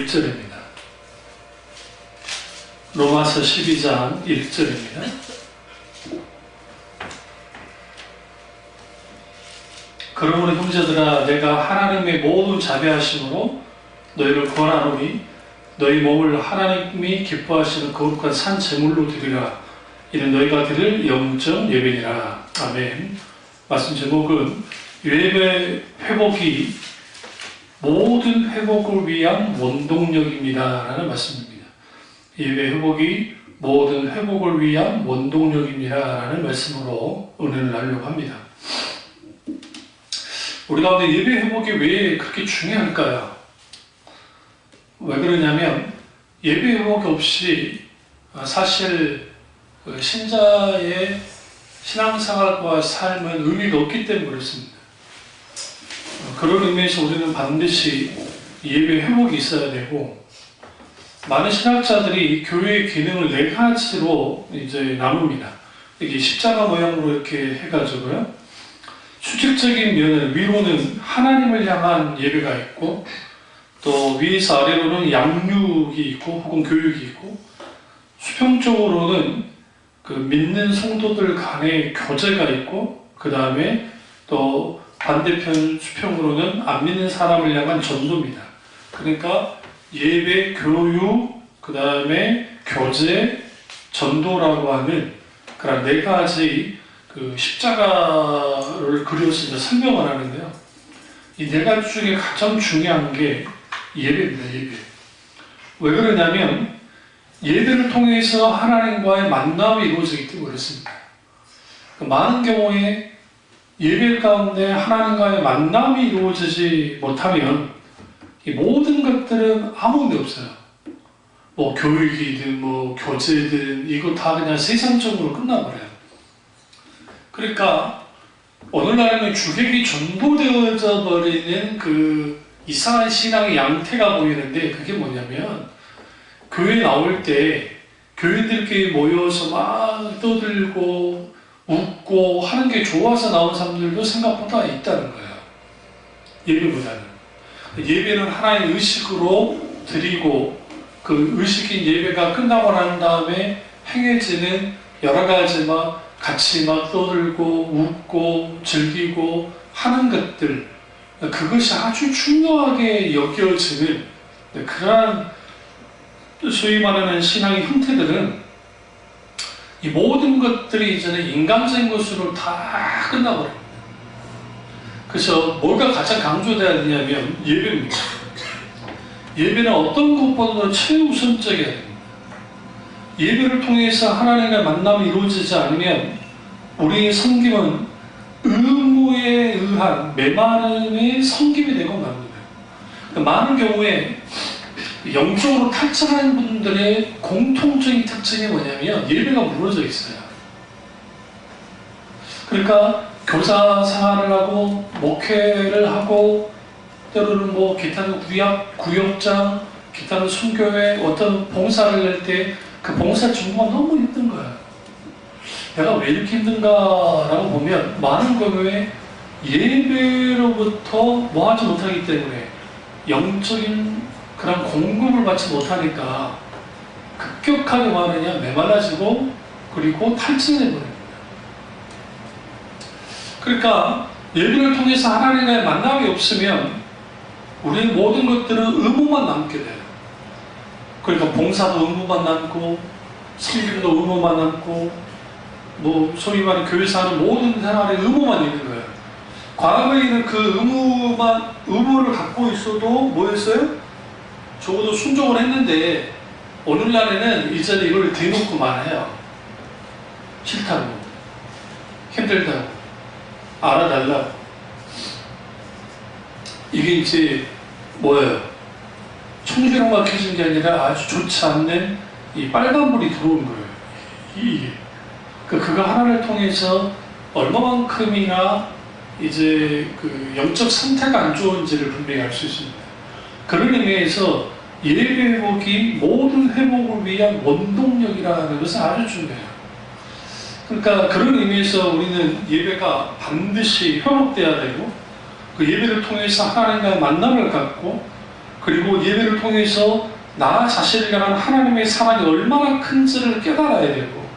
1절입니다. 로마서 12장 1절입니다. 그러므로 형제들아 내가 하나님의 모든 자비하심으로 너희를 권하노니 너희 몸을 하나님이 기뻐하시는 거룩한 산 제물로 드리라. 이는 너희가 드릴 영적 예배니라. 아멘. 말씀 제목은 예배 회복이 모든 회복을 위한 원동력입니다 라는 말씀입니다. 예배 회복이 모든 회복을 위한 원동력입니다 라는 말씀으로 은혜를 나누려고 합니다. 우리 가운데 예배 회복이 왜 그렇게 중요할까요? 왜 그러냐면 예배 회복이 없이 사실 신자의 신앙생활과 삶은 의미가 없기 때문에 그렇습니다. 그런 의미에서 우리는 반드시 예배 회복이 있어야 되고, 많은 신학자들이 교회의 기능을 네 가지로 이제 나눕니다. 이게 십자가 모양으로 이렇게 해가지고요. 수직적인 면은 위로는 하나님을 향한 예배가 있고, 또 위에서 아래로는 양육이 있고 혹은 교육이 있고, 수평적으로는 그 믿는 성도들 간의 교제가 있고, 그 다음에 또 반대편 수평으로는 안 믿는 사람을 향한 전도입니다. 그러니까 예배, 교육, 그 다음에 교제, 전도라고 하는 그런 네 가지 그 십자가를 그려서 이제 설명을 하는데요. 이 네 가지 중에 가장 중요한 게 예배입니다. 예배. 왜 그러냐면 예배를 통해서 하나님과의 만남이 이루어지기 때문에 그렇습니다. 많은 경우에 예배 가운데 하나님과의 만남이 이루어지지 못하면 이 모든 것들은 아무 의미 없어요. 뭐 교육이든 뭐 교제든 이거 다 그냥 세상적으로 끝나버려요. 그러니까 오늘날에는 주객이 전도되어져 버리는 그 이상한 신앙의 양태가 보이는데, 그게 뭐냐면 교회 나올 때 교인들끼리 모여서 막 떠들고 웃고 하는 게 좋아서 나온 사람들도 생각보다 있다는 거예요. 예배보다는. 예배는 하나의 의식으로 드리고, 그 의식인 예배가 끝나고 난 다음에 행해지는 여러 가지 막 같이 막 떠들고 웃고 즐기고 하는 것들, 그것이 아주 중요하게 여겨지는 그러한 소위 말하는 신앙의 형태들은 이 모든 것들이 이제는 인간적인 것으로 다 끝나버립니다. 그래서 뭐가 가장 강조되어야 되냐면 예배입니다. 예배는 어떤 것보다도 최우선적이어야 됩니다. 예배를 통해서 하나님과 만남이 이루어지지 않으면 우리의 섬김은 의무에 의한 메마름의 섬김이 되고 맙니다. 많은 경우에 영적으로 탈출하는 분들의 공통적인 특징이 뭐냐면 예배가 무너져 있어요. 그러니까 교사 생활을 하고 목회를 하고 때로는 뭐 기타는 구역장, 기타는 순교회 어떤 봉사를 할 때 그 봉사 준비가 너무 힘든 거예요. 내가 왜 이렇게 힘든가라고 보면 많은 경우에 예배로부터 뭐 하지 못하기 때문에 영적인 그런 공급을 받지 못하니까 급격하게 뭐하느냐 메말라지고 그리고 탈진해버립니다. 그러니까 예배를 통해서 하나님과의 만남이 없으면 우리의 모든 것들은 의무만 남게 돼요. 그러니까 봉사도 의무만 남고 섬김도 의무만 남고 뭐 소위 말하는 교회에서 하는 모든 생활에 의무만 있는 거예요. 과거에는 그 의무를 갖고 있어도 뭐였어요? 적어도 순종을 했는데 오늘날에는 이제는 이걸 대놓고 말해요. 싫다고, 힘들다고, 알아달라고. 이게 이제 뭐예요? 청주로 막혀진 게 아니라 아주 좋지 않는 이 빨간불이 들어온 거예요. 이게. 그거 하나를 통해서 얼마만큼이나 이제 그 영적 상태가 안 좋은지를 분명히 알 수 있습니다. 그런 의미에서 예배 회복이 모든 회복을 위한 원동력이라는 것은 아주 중요해요. 그러니까 그런 의미에서 우리는 예배가 반드시 회복돼야 되고, 그 예배를 통해서 하나님과의 만남을 갖고, 그리고 예배를 통해서 나 자신을 향한 하나님의 사랑이 얼마나 큰지를 깨달아야 되고,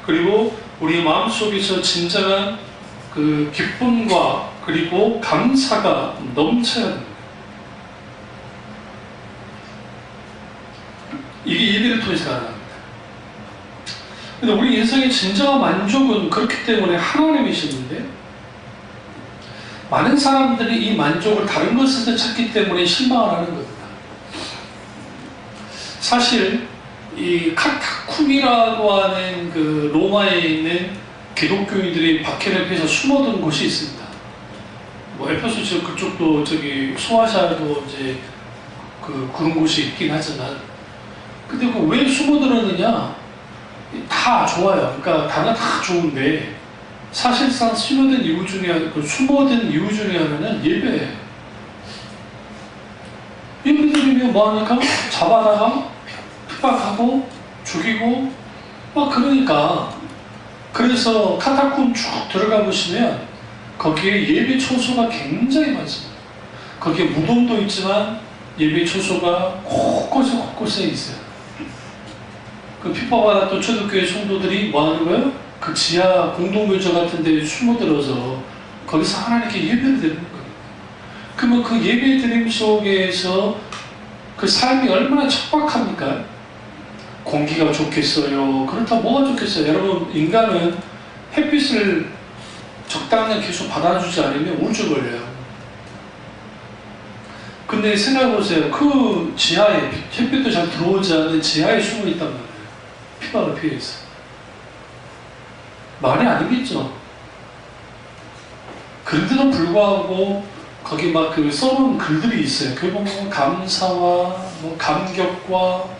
그리고 우리 마음속에서 진정한 그 기쁨과 그리고 감사가 넘쳐야 됩니다. 이게 예배를 통해서 가능합니다. 근데 우리 인생의 진정한 만족은 그렇기 때문에 하나님이시는데, 많은 사람들이 이 만족을 다른 것에서 찾기 때문에 실망을 하는 겁니다. 사실 이 카타쿰이라고 하는 그 로마에 있는 기독교인들이 박해를 피해서 숨어든 곳이 있습니다. 뭐 에페소 지역 그쪽도 저기 소아시아도 이제 그런 곳이 있긴 하지만, 근데 그 왜 숨어들었느냐? 다 좋아요. 그러니까 다는 다 좋은데 사실상 숨어든 이유 중에 하나는 예배예요. 예배드리면 뭐하니까 잡아다가 핍박하고 죽이고 막 그러니까. 그래서 카타쿰 쭉 들어가 보시면 거기에 예배 초소가 굉장히 많습니다. 거기에 무덤도 있지만 예배 초소가 곳곳에 있어요. 그 핍박받았던 초대교회 성도들이 뭐 하는 거예요? 그 지하 공동묘지 같은 데 숨어들어서 거기서 하나님께 예배를 드리는 거예요. 그러면 그 예배 드림 속에서 그 삶이 얼마나 척박합니까? 공기가 좋겠어요. 그렇다고 뭐가 좋겠어요? 여러분, 인간은 햇빛을 적당히 계속 받아주지 않으면 우울증 걸려요. 근데 생각해보세요. 그 지하에 햇빛도 잘 들어오지 않는 지하에 숨어 있단 말이에요. 핍박을 피해서. 말이 아니겠죠. 그런데도 불구하고 거기 막 그 써놓은 글들이 있어요. 그게 보면 감사와 뭐 감격과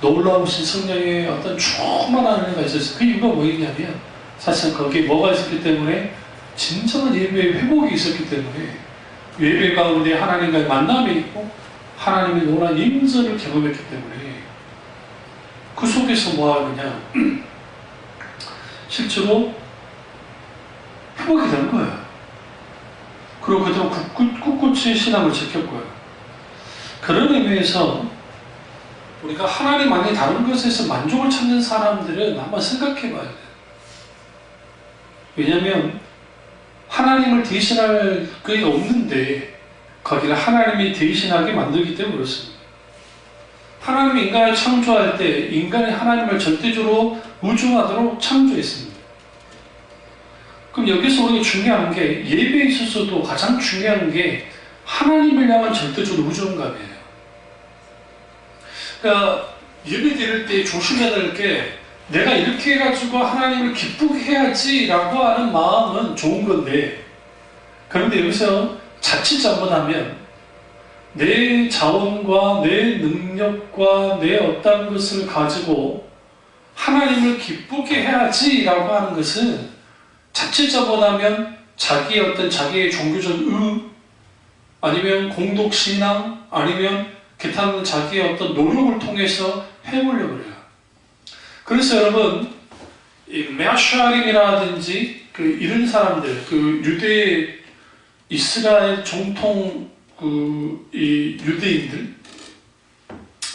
놀라우신 성령의 어떤 충만한 은혜가 있었어요. 그 이유가 뭐였냐면 사실 거기에 뭐가 있었기 때문에 진정한 예배의 회복이 있었기 때문에 예배 가운데 하나님과의 만남이 있고 하나님의 노란 임재를 경험했기 때문에 그 속에서 뭐 하느냐 실제로 회복이 되는 거예요. 그리고 그대로 꿋꿋이 신앙을 지켰고요. 그런 의미에서 우리가 하나님 안에 다른 것에서 만족을 찾는 사람들은 한번 생각해 봐야 돼요. 왜냐하면 하나님을 대신할 게 없는데 거기를 하나님이 대신하게 만들기 때문에 그렇습니다. 하나님이 인간을 창조할 때 인간이 하나님을 절대적으로 의존하도록 창조했습니다. 그럼 여기서 우리가 중요한 게 예배에 있어서도 가장 중요한 게 하나님을 향한 절대적으로 의존감이에요. 그러니까 예배 드릴 때 조심해야 될 게 내가 이렇게 해가지고 하나님을 기쁘게 해야지 라고 하는 마음은 좋은 건데, 그런데 여기서 자칫 잘못하면 내 자원과 내 능력과 내 어떤 것을 가지고 하나님을 기쁘게 해야지 라고 하는 것은 자칫 잘못하면 자기의 종교적 아니면 공덕신앙 아니면 기타 자기의 어떤 노력을 통해서 해보려고 그래요. 그래서 여러분, 이 메아샤림이라든지 이런 사람들, 유대 이스라엘 정통 이 유대인들,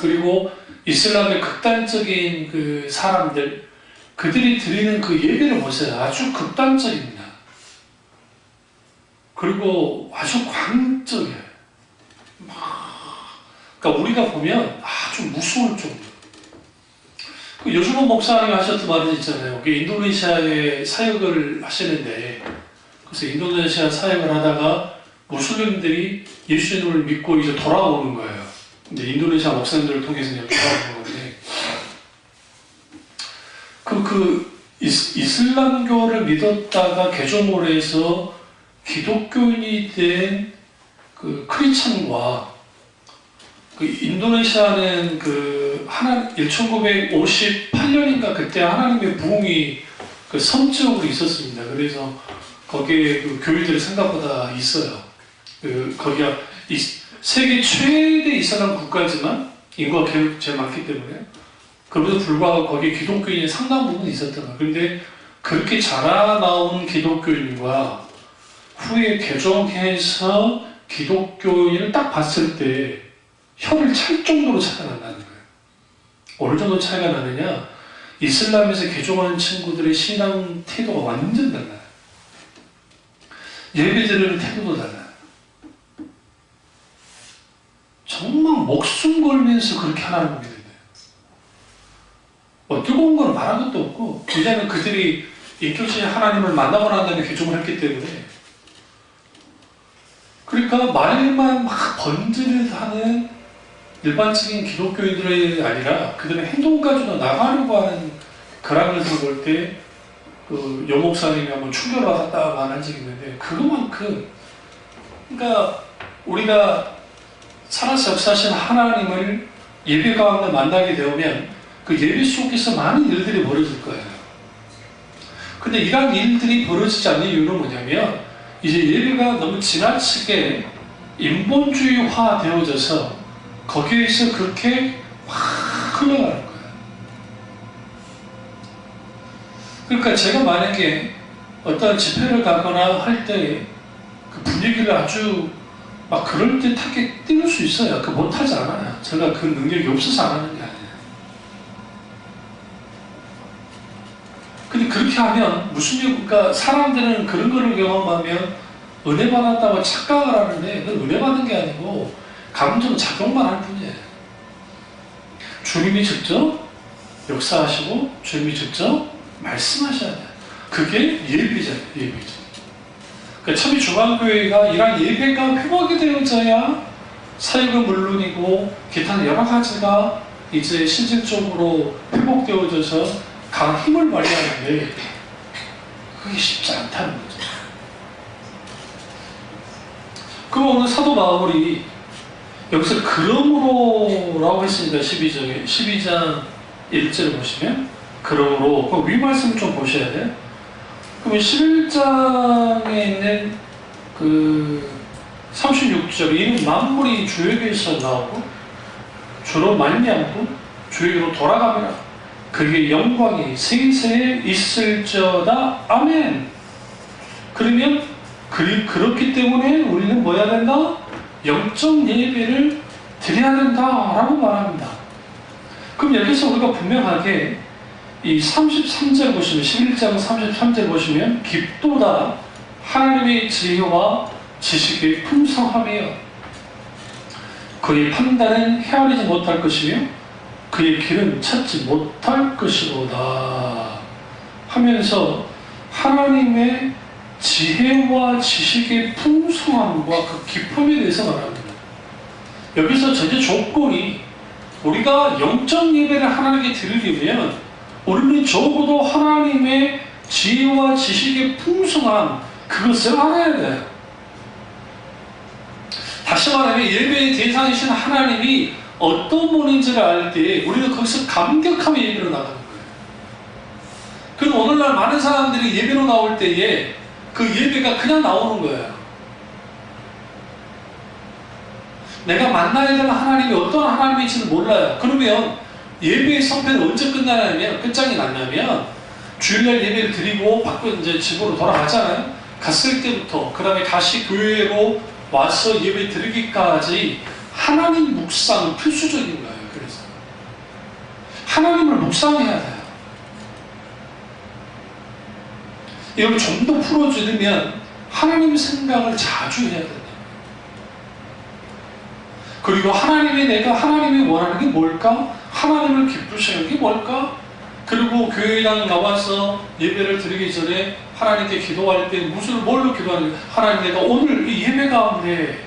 그리고 이슬람의 극단적인 사람들, 그들이 드리는 그 예배를 보세요. 아주 극단적입니다. 그리고 아주 광적이에요. 그러니까 우리가 보면 아주 무서울 정도. 요즘은 목사님이 하셨던 말이 있잖아요. 인도네시아에 사역을 하시는데, 그래서 인도네시아 사역을 하다가 무슬림들이 예수님을 믿고 이제 돌아오는 거예요. 근데 인도네시아 목사님들을 통해서 이제 돌아오는 건데, 이슬람교를 믿었다가 개종을 해서 기독교인이 된 크리스찬과 인도네시아는 1958년인가 그때 하나님의 부흥이 선지역으로 있었습니다. 그래서 거기에 교회들이 생각보다 있어요. 거기가 세계 최대 이슬람 국가지만 인구가 제일 많기 때문에 그럼에도 불구하고 거기에 기독교인이 상당 부분 있었던 거예요. 그런데 그렇게 자라나온 기독교인과 후에 개종해서 기독교인을 딱 봤을 때 혀를 찰 정도로 차이가 난다는 거예요. 어느 정도 차이가 나느냐? 이슬람에서 개종하는 친구들의 신앙 태도가 완전 달라요. 예배 드리는 태도도 달라요. 정말 목숨 걸면서 그렇게 하나님을 믿어야 돼요. 뜨거운 건 말한 것도 없고, 왜냐하면 그들이 인격적인 하나님을 만나고 난 다음에 개종을 했기 때문에. 그러니까 말만 막 번지르하는 일반적인 기독교인들이 아니라 그들의 행동까지도 나가려고 하는 그랑을 들어볼 때 그 여목사님이 한번 충격받았다고 하는 적이 있는데, 그것만큼, 그러니까 우리가 살아서 역사하신 하나님을 예배 가운데 만나게 되면 그 예배 속에서 많은 일들이 벌어질 거예요. 근데 이런 일들이 벌어지지 않는 이유는 뭐냐면, 이제 예배가 너무 지나치게 인본주의화 되어져서 거기에서 그렇게 확 흘러가는 거예요. 그러니까 제가 만약에 어떤 집회를 가거나 할 때 그 분위기를 아주 막 그럴듯하게 띄울 수 있어요. 그 못하지 않아요. 제가 그 능력이 없어서 안 하는 게 아니에요. 근데 그렇게 하면 무슨 이유, 그러니까 사람들은 그런 거를 경험하면 은혜 받았다고 착각을 하는데, 그건 은혜 받은 게 아니고 감정 작용만 할 뿐이에요. 주님이 직접 역사하시고 주님이 직접 말씀하셔야 돼요. 그게 예배잖아요. 예배죠. 그러니까 참이 중앙교회가 이러한 예배가 회복이 되어져야 사역은 물론이고 기타 여러 가지가 이제 실질적으로 회복되어져서 강한 힘을 발휘하는데, 그게 쉽지 않다는 거죠. 그럼 오늘 사도 바울이 여기서 그러므로라고 했습니다. 12장 1절을 보시면, 그러므로, 그 위 말씀 좀 보셔야 돼요. 그러면 11장에 있는 그 36절, 이는 만물이 주에게서 나오고 주로 말미암고 주에게로 돌아가며 그에게 영광이 세세에 있을지어다. 아멘. 그러면 그렇기 때문에 우리는 뭐 해야 된다? 영적 예배를 드려야 된다라고 말합니다. 그럼 여기서 우리가 분명하게 이 33절 보시면, 11장 33절 보시면, 깊도다 하나님의 지혜와 지식의 풍성함이여 그의 판단은 헤아리지 못할 것이며 그의 길은 찾지 못할 것이로다 하면서 하나님의 지혜와 지식의 풍성함과 그 깊음에 대해서 말합니다. 여기서 전제 조건이, 우리가 영적 예배를 하나님께 드리려면 우리는 적어도 하나님의 지혜와 지식의 풍성함, 그것을 알아야 돼요. 다시 말하면 예배의 대상이신 하나님이 어떤 분인지를 알 때 우리는 거기서 감격하며 예배로 나가는 거예요. 그럼 오늘날 많은 사람들이 예배로 나올 때에 그 예배가 그냥 나오는 거예요. 내가 만나야 될 하나님이 어떤 하나님인지는 몰라요. 그러면 예배의 성패는 언제 끝나냐면, 끝장이 났냐면, 주일날 예배를 드리고 받고 이제 집으로 돌아가잖아요. 갔을 때부터, 그 다음에 다시 교회로 와서 예배 드리기까지 하나님 묵상 필수적인 거예요. 그래서 하나님을 묵상해야 돼요. 이걸 좀 더 풀어주려면 하나님 생각을 자주 해야 된다. 그리고 내가 하나님이 원하는 게 뭘까? 하나님을 기쁘시는 게 뭘까? 그리고 교회당 나와서 예배를 드리기 전에 하나님께 기도할 때 뭘로 기도하는가? 하나님, 내가 오늘 이 예배 가운데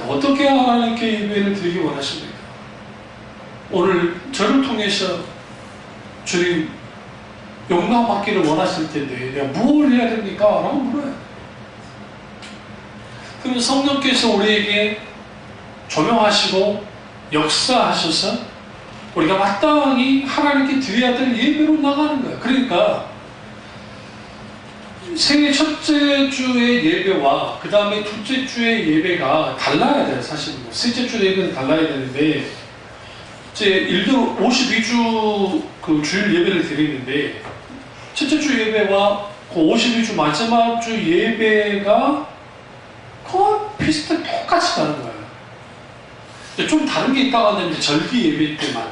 어떻게 하나님께 예배를 드리기 원하십니까? 오늘 저를 통해서 주님 영광 받기를 원하실 텐데 내가 무엇을 해야 됩니까? 라고 물어요. 그럼 성령께서 우리에게 조명하시고 역사하셔서 우리가 마땅히 하나님께 드려야 될 예배로 나가는 거예요. 그러니까 생애 첫째 주의 예배와 그 다음에 둘째 주의 예배가 달라야 돼요. 사실 셋째 주 예배는 달라야 되는데, 이제 52주 그 주일 예배를 드리는데, 첫째 주 예배와 그 52주 마지막 주 예배가 거의 비슷하게 똑같이 가는 거예요. 좀 다른 게 있다고 하는데 절기 예배 때만.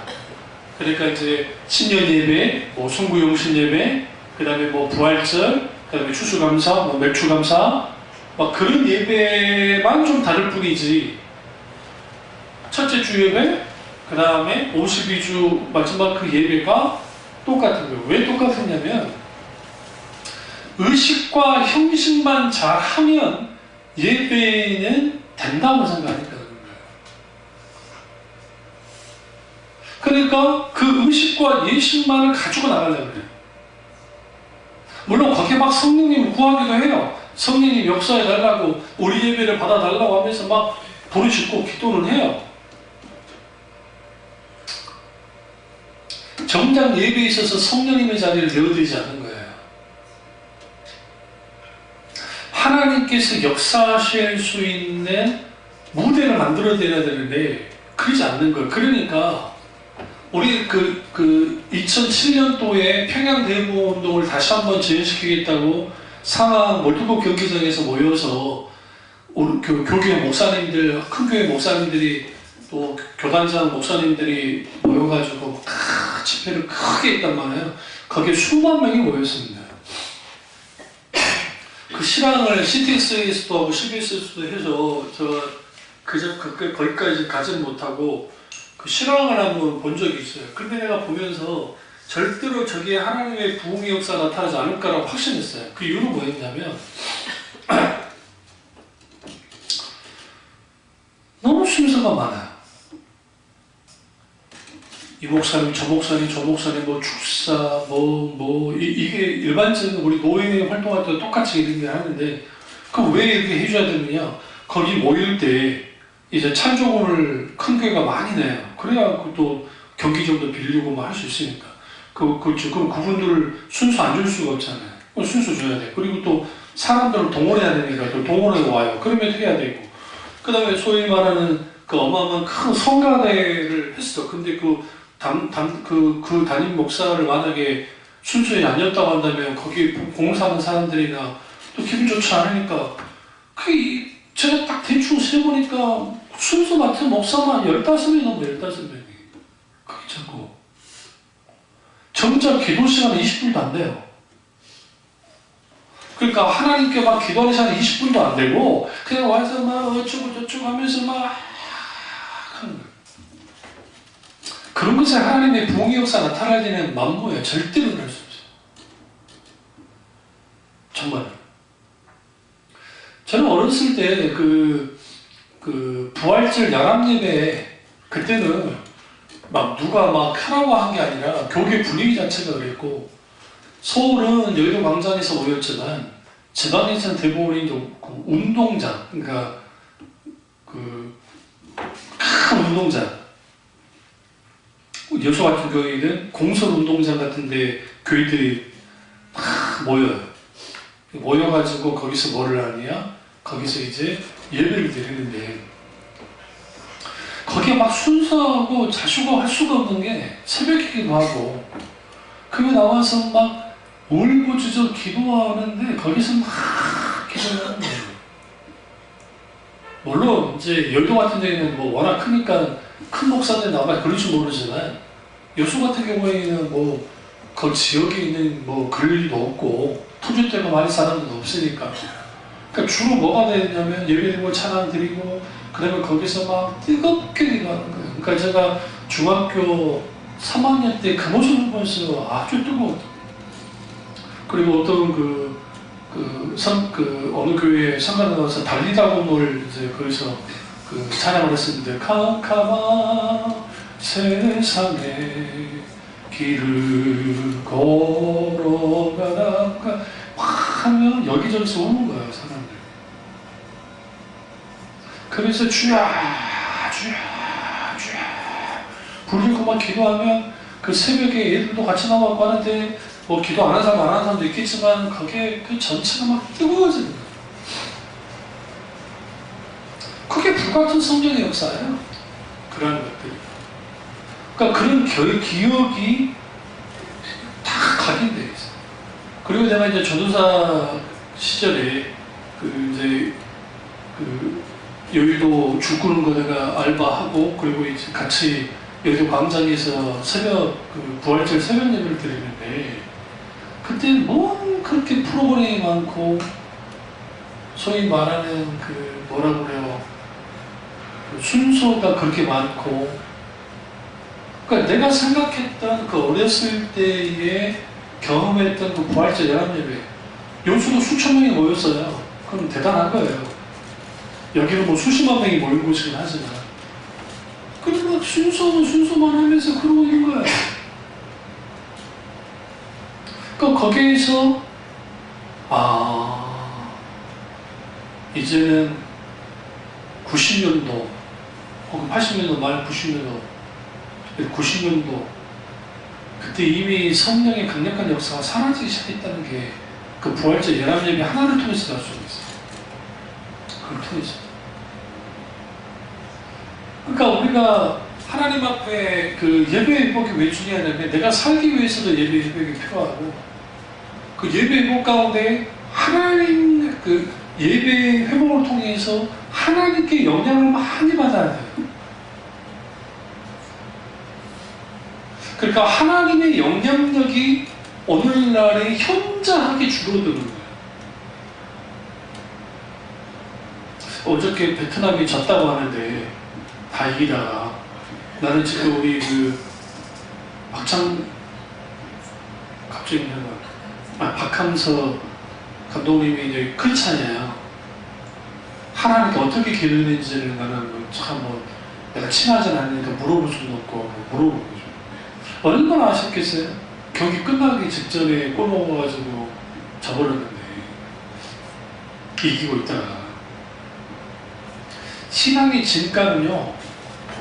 그러니까 이제 신년 예배, 뭐 송구용신 예배, 그 다음에 뭐 부활절, 그 다음에 추수감사, 뭐 맥주감사, 막 그런 예배만 좀 다를 뿐이지. 첫째 주 예배, 그 다음에 52주 마지막 그 예배가 똑같은 거예요. 왜 똑같았냐면 의식과 형식만 잘하면 예배는 된다고 생각하니까 그런 거예요. 그러니까 그 의식과 예식만을 가지고 나가려고 그래요. 물론 거기에 막 성령님을 구하기도 해요. 성령님 역사해달라고, 우리 예배를 받아달라고 하면서 막 부르짖고 기도는 해요. 정작 예배에 있어서 성령님의 자리를 내어드리지 않는 거예요. 하나님께서 역사하실 수 있는 무대를 만들어드려야 되는데 그러지 않는 거예요. 그러니까 우리 2007년도에 평양대보운동을 다시 한번 재현시키겠다고 상암 월드컵 경기장에서 모여서 우리 교회 목사님들, 큰 교회 목사님들이 또 교단장 목사님들이 모여가지고 집회를 크게 했단 말이에요. 거기에 수만 명이 모였습니다. 그 실황을 CTS에서도 하고 CBS에서도 해서 거기까지 가지는 못하고 그 실황을 한번 본 적이 있어요. 근데 내가 보면서 절대로 저기에 하나님의 부흥의 역사가 나타나지 않을 거라고 확신했어요. 그 이유는 뭐였냐면 너무 순서가 많아요. 이 목사님, 저 목사님, 저 목사님, 뭐 축사, 이게 일반적인 우리 노예 활동할 때 똑같이 이런 게 하는데, 그럼 왜 이렇게 해줘야 되느냐? 거기 모일 때 이제 찬조금을 큰 교회가 많이 내요. 그래야 또 경기장도 빌리고 뭐 할 수 있으니까. 그럼 그분들을 순수 안 줄 수가 없잖아요. 순수 줘야 돼. 그리고 또 사람들을 동원해야 되니까 또 동원해 와요. 그러면 해야 되고. 그 다음에 소위 말하는 그 어마어마한 큰 성가대를 했어. 근데 그 담임 목사를 만약에 순수히 아니었다고 한다면 거기 공사하는 사람들이나 또 기분 좋지 않으니까 제가 딱 대충 세보니까 순수 맡은 목사만 15명이 넘어 15명이. 그게 자꾸 정작 기도 시간은 20분도 안 돼요. 그러니까 하나님께 막 기도하는 시간은 20분도 안 되고 그냥 와서 막 어쩌고 저쩌고 하면서 막 하는 거예요. 그런 것에 하나님의 부흥의 역사 나타날 때는 만무예요. 절대로 그럴 수 없어요. 정말. 저는 어렸을 때 부활절 야람예배 그때는 막 누가 막 하라고 한 게 아니라 교계 분위기 자체가 그랬고 서울은 여의도 광장에서 모였지만 지방에서는 대부분이 운동장, 그러니까 큰 운동장, 여수 같은 경우에는 공설 운동장 같은데 교회들이 다 모여요. 모여가지고 거기서 뭐를 하느냐? 거기서 이제 예배를 드리는데 거기에 막 순서하고 자수고 할 수가 없는 게 새벽이기도 하고 그게 나와서 막 울고주저 기도하는데 거기서 막 기도를 하는 거예요. 물론 이제 여의도 같은 데는 뭐 워낙 크니까 큰 목사들 나와 그럴지 모르지만 여수 같은 경우에는 뭐 그 지역에 있는 뭐 그럴 일도 없고 토주대가 많이 사람도 없으니까 그러니까 주로 뭐가 되냐면 예배드리고 찬양 드리고 그 다음에 거기서 막 뜨겁게 기도하는 거예요. 그러니까 제가 중학교 3학년 때 그 모습을 보면서 아주 뜨거웠다. 그리고 어떤 어느 교회에 상관에 나와서 달리다곰을 이제 거기서 찬양을 했었는데 캄캄한 세상에 길을 걸어가다가 확 하면 여기저기서 오는 거예요, 사람들. 그래서 주야 부르고 막 기도하면 그 새벽에 애들도 같이 나와고 하는데 뭐 기도 안 하는 사람 안 하는 사람도 있겠지만 그게 그 전체가 막 뜨거워지는 거예요. 그게 불같은 성령의 역사예요. 그런 것들이. 그러니까 그런 기억이 다 각인되어 있어요. 그리고 내가 이제 전도사 시절에 여의도 줄 끄는 거 내가 알바하고, 그리고 이제 같이 여의도 광장에서 새벽, 부활절 새벽 예배를 드리는데, 그때 뭐 그렇게 프로그램이 많고, 소위 말하는 뭐라 그래요, 순서가 그렇게 많고, 그러니까 내가 생각했던 어렸을 때에 경험했던 부활절 연합 예배, 요수도 수천 명이 모였어요. 그럼 대단한 거예요. 여기는 뭐 수십만 명이 모인 곳이긴 하지만, 그래서 막 순서만 하면서 그러고 있는 거예요. 그러니까 거기에서 이제는 90년도 혹은 80년도 말 90년도 그때 이미 성령의 강력한 역사가 사라지기 시작했다는 게 그 부활절 연합 예배 하나를 통해서 알 수 있어요. 그걸 통해서. 그러니까 우리가 하나님 앞에 예배 회복이 왜 중요하냐면, 내가 살기 위해서도 예배 회복이 필요하고, 그 예배 회복 가운데 하나님 예배 회복을 통해서 하나님께 영향을 많이 받아야 돼요. 그러니까 하나님의 영향력이 오늘날에 현저하게 줄어드는 거예요. 어저께 베트남이 졌다고 하는데 다 이기다가, 나는 지금 우리 박항서 감독님이 이제 크리스찬이에요. 하나님께 어떻게 기도했는지를 나는 내가 친하지 않으니까 물어볼 수는 없고 물어보고 죠. 얼마나 아쉽겠어요? 경기 끝나기 직전에 골 먹어가지고 져버렸는데 이기고 있다가. 신앙의 진가는요,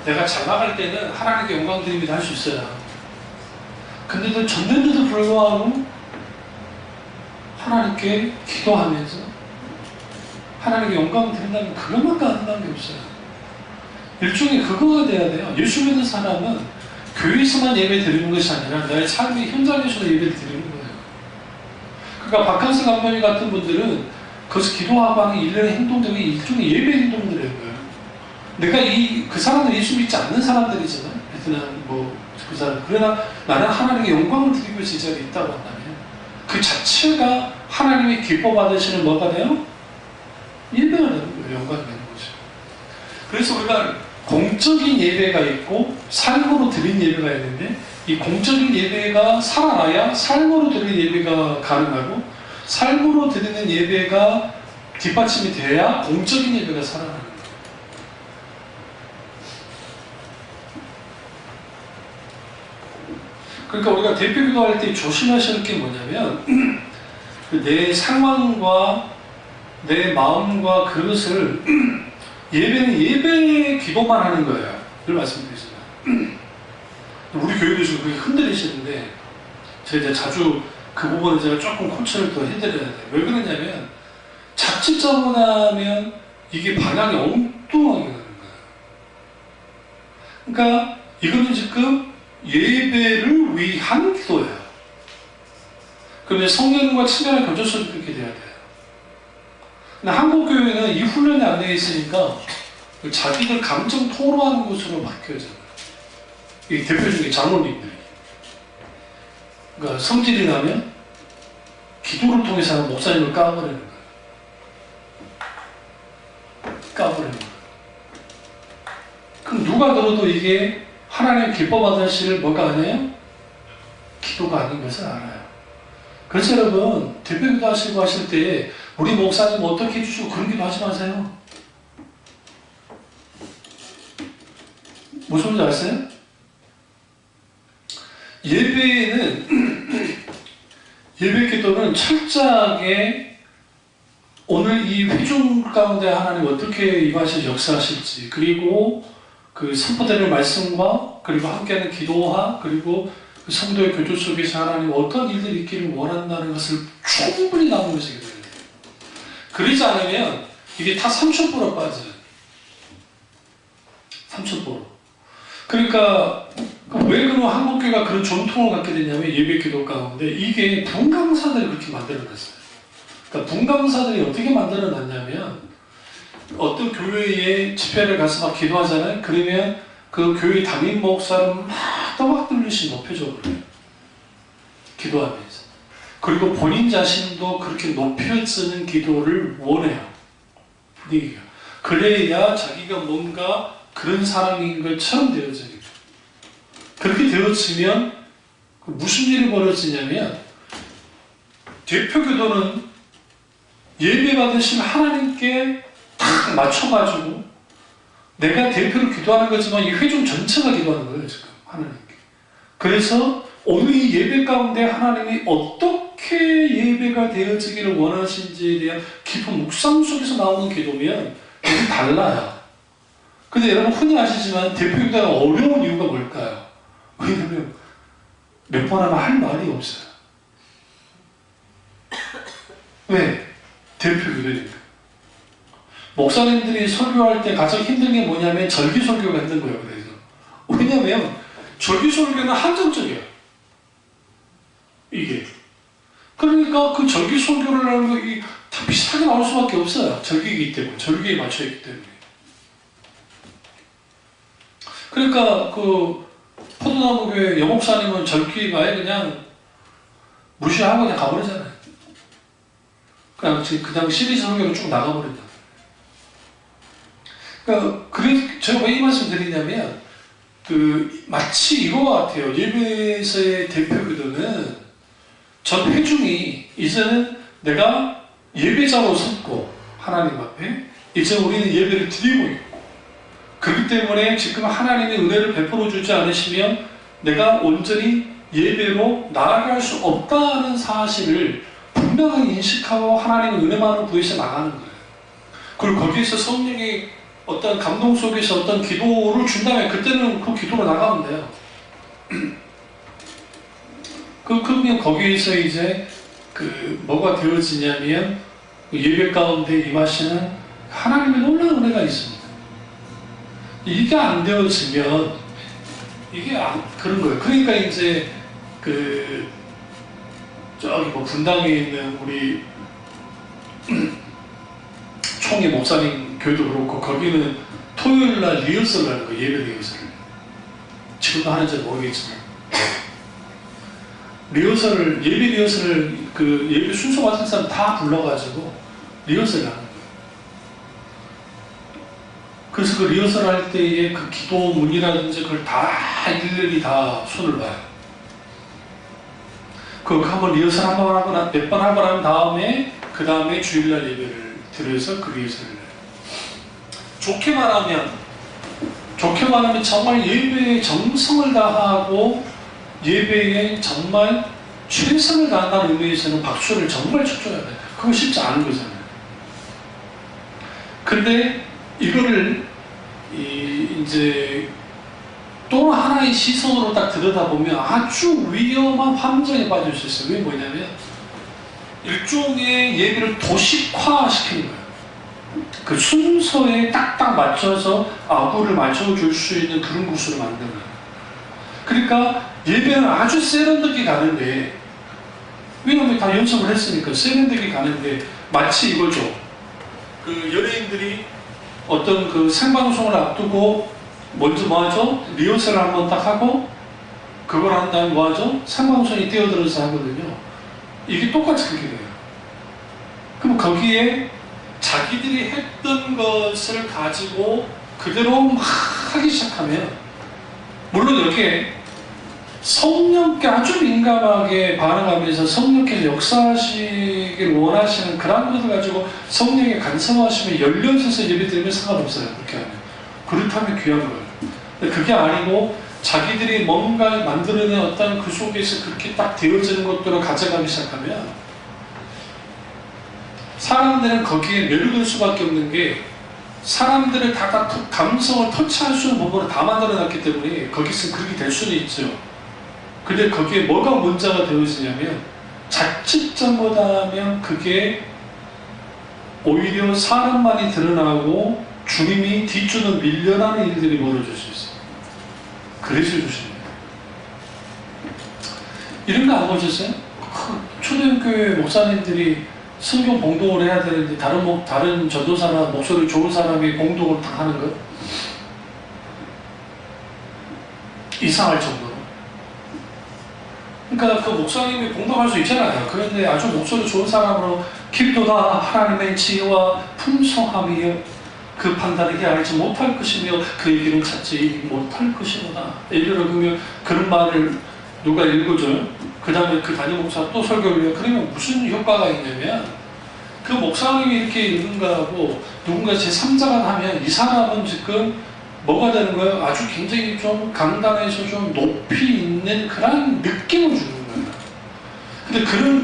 내가 잘 나갈 때는 하나님께 영광 드립니다 할 수 있어요. 근데도 졌는데도 불구하고 하나님께 기도하면서 하나님께 영광 드린다면 그것만 가능한 게 없어요. 일종의 그거가 돼야 돼요. 예수 믿는 사람은 교회에서만 예배 드리는 것이 아니라 나의 삶의 현장에서도 예배를 드리는 거예요. 그러니까 박한수 감독님 같은 분들은 거기서 기도하고 하는 일련의 행동들이 일종의 예배 행동들인 거예요. 내가 그 사람들 예수 믿지 않는 사람들이잖아요. 베트남 그 사람. 그러나 나는 하나님께 영광을 드리고 위해서 이 자리에 있다고 한다면 그 자체가 하나님이 기뻐 받으시는 뭐가 돼요? 예배가 되는 거예요. 영광이 되는 거죠. 그래서 우리가 공적인 예배가 있고 삶으로 드린 예배가 있는데, 이 공적인 예배가 살아나야 삶으로 드리는 예배가 가능하고, 삶으로 드리는 예배가 뒷받침이 돼야 공적인 예배가 살아나는 거예요. 그러니까 우리가 대표 기도할 때 조심하셔야 할 게 뭐냐면, 내 상황과 내 마음과 그것을 예배는 예배 기도만 하는 거예요. 늘 말씀드리잖아요. 우리 교회도 지금 그게 흔들리시는데, 제가 이제 자주 그 부분을 제가 조금 코치를 더 해드려야 돼요. 왜 그러냐면, 자칫 잘못하면 이게 방향이 엉뚱하게 가는 거예요. 그러니까 이거는 지금 예배를 위한 기도예요. 그러면 성령과 친밀한 교제성이 그렇게 돼야 돼요. 근데 한국 교회는 이 훈련이 안 되어 있으니까 자기들 감정 토로하는 곳으로 바뀌어져요. 이 대표 중에 장로님들이. 그러니까 성질이 나면 기도를 통해서 목사님을 까버리는 거예요. 까버리는 거예요. 그럼 누가 들어도 이게 하나님 기뻐 받으실 뭐가 아니에요? 기도가 아닌 것을 알아요. 그래서 여러분, 대표 기도 하시고 하실 때 우리 목사님 어떻게 해주시고 그런 기도 하지 마세요. 무슨 말인지 아세요? 예배에는 예배 기도는 철저하게 오늘 이 회중 가운데 하나님 어떻게 임하셔서 역사하실지, 그리고 그 선포되는 말씀과 그리고 함께하는 기도와 그리고 그 성도의 교조 속에서 하나님 어떤 일들이 있기를 원한다는 것을 충분히 나누면서 기도해야 돼요. 그러지 않으면 이게 다 3,000% 빠져요. 3,000%. 그러니까 왜 그런 한국교회가 그런 전통을 갖게 되냐면, 예배 기도 가운데 이게 분강사들이 그렇게 만들어놨어요. 그러니까 분강사들이 어떻게 만들어놨냐면, 어떤 교회에 집회를 가서 막 기도하잖아요. 그러면 그 교회 담임 목사를 막 떠박 들듯이 높여줘 그래요. 기도하면서. 그리고 본인 자신도 그렇게 높여쓰는 기도를 원해요. 분위기가. 그래야 자기가 뭔가 그런 사람인 것처럼 되어져요. 그렇게 되어지면 무슨 일이 벌어지냐면 대표기도는 예배 받으신 하나님께 딱 맞춰가지고 내가 대표로 기도하는 거지만 이 회중 전체가 기도하는 거예요. 지금 하나님께. 그래서 오늘 이 예배 가운데 하나님이 어떻게 예배가 되어지기를 원하신지에 대한 깊은 묵상 속에서 나오는 기도면 이게 달라요. 근데 여러분 흔히 아시지만 대표기도가 어려운 이유가 뭘까요? 왜냐면 몇 번 하면 할 말이 없어요. 왜? 대표기도니까. 목사님들이 설교할 때 가장 힘든 게 뭐냐면 절기 설교가 힘든 거예요. 그래서 왜냐면 절기 설교는 한정적이에요. 이게. 그러니까 그 절기 설교를 하는 거 다 비슷하게 나올 수밖에 없어요. 절기이기 때문에. 절기에 맞춰있기 때문에. 그러니까 그 포도나무 교회 여목사님은 절기가 아예 그냥 무시하고 그냥 가버리잖아요. 그냥 시리즈 설교로 쭉 나가버린다. 그러니까 제가 왜 이 말씀 드리냐면 마치 이거 같아요. 예배에서의 대표 기도는 전 회중이 이제는 내가 예배자로 섰고 하나님 앞에 이제 우리는 예배를 드리고 있고 그렇기 때문에 지금 하나님의 은혜를 베풀어 주지 않으시면 내가 온전히 예배로 나아갈 수 없다는 사실을 분명히 인식하고 하나님의 은혜만을 구해서 나가는 거예요. 그리고 거기에서 성령이 어떤 감동 속에서 어떤 기도를 준다면 그때는 그 기도로 나가면 돼요. 그러면 거기에서 이제 뭐가 되어지냐면 예배 가운데 임하시는 하나님의 놀라운 은혜가 있습니다. 이게 안 되어지면 그런 거예요. 그러니까 이제 저기 분당에 있는 우리 총회 목사님 교회도 그렇고 거기는 토요일날 리허설을 하는 거예요. 예배 리허설을. 지금도 하는지 모르겠지만 예배 리허설을 예배 순서 맡은 사람 다 불러가지고 리허설을 하는 거예요. 그래서 그 리허설 할 때에 그 기도문이라든지 그걸 다 일일이 다 손을 봐요. 한번 리허설 몇 번 하고 난 다음에 그 다음에 주일날 예배를 드려서 그 리허설을 해요. 좋게 말하면 정말 예배에 정성을 다하고 예배에 정말 최선을 다한다는 의미에서는 박수를 정말 쳐줘야 돼요. 그거 쉽지 않은 거잖아요. 근데 이거를 이제 또 하나의 시선으로 딱 들여다보면 아주 위험한 함정에 빠질 수 있어요. 왜 뭐냐면 일종의 예배를 도식화시키는 거예요. 그 순서에 딱딱 맞춰서 아구를 맞춰줄 수 있는 그런 구슬을 만드는 거예요. 그러니까 예배는 아주 세련되게 가는데 왜냐면 다 연습을 했으니까 세련되게 가는데 마치 이거죠. 연예인들이 어떤 생방송을 앞두고 먼저 뭐하죠? 리허설을 한번 딱 하고 그걸 한 다음에 뭐하죠? 생방송이 뛰어들어서 하거든요. 이게 똑같이 그렇게 돼요. 그럼 거기에 자기들이 했던 것을 가지고 그대로 막 하기 시작하면 물론 이렇게 성령께 아주 민감하게 반응하면서 성령께서 역사하시길 원하시는 그런 것을 가지고 성령에 간섭하시면 열려져서 예배드리면 상관없어요. 그렇게 하면. 그렇다면 귀한 거예요. 근데 그게 아니고 자기들이 뭔가 만들어낸 어떤 그 속에서 그렇게 딱 되어지는 것들을 가져가기 시작하면 사람들은 거기에 매료될 수밖에 없는 게 사람들을 다 감성을 터치할 수 있는 부분을 다 만들어놨기 때문에 거기서 그렇게 될 수는 있죠. 근데 거기에 뭐가 문제가 되어지냐면 자칫 잘못하면 그게 오히려 사람만이 드러나고 주님이 뒷줄로 밀려나는 일들이 벌어질 수 있어요. 그래서 조심해요. 이런 거 안 보셨어요? 초대교회 목사님들이 성경 봉독을 해야 되는데 다른 전도사나 목소리 좋은 사람이 봉독을 다 하는 것? 이상할 정도로. 그러니까 그 목사님이 봉독할 수 있잖아요. 그런데 아주 목소리 좋은 사람으로 기도다 하나님의 지혜와 풍성함이여 그 판단하게 알지 못할 것이며 그의 길을 찾지 못할 것이로다. 예를 들어 그런 말을 누가 읽어줘요. 그 다음에 그 담임 목사 또 설교를 해요. 그러면 무슨 효과가 있냐면 그 목사님이 이렇게 읽은 거하고 누군가 제3자가 하면 이 사람은 지금 뭐가 되는 거예요? 아주 굉장히 좀 강단에서 좀 높이 있는 그런 느낌을 주는 거예요. 근데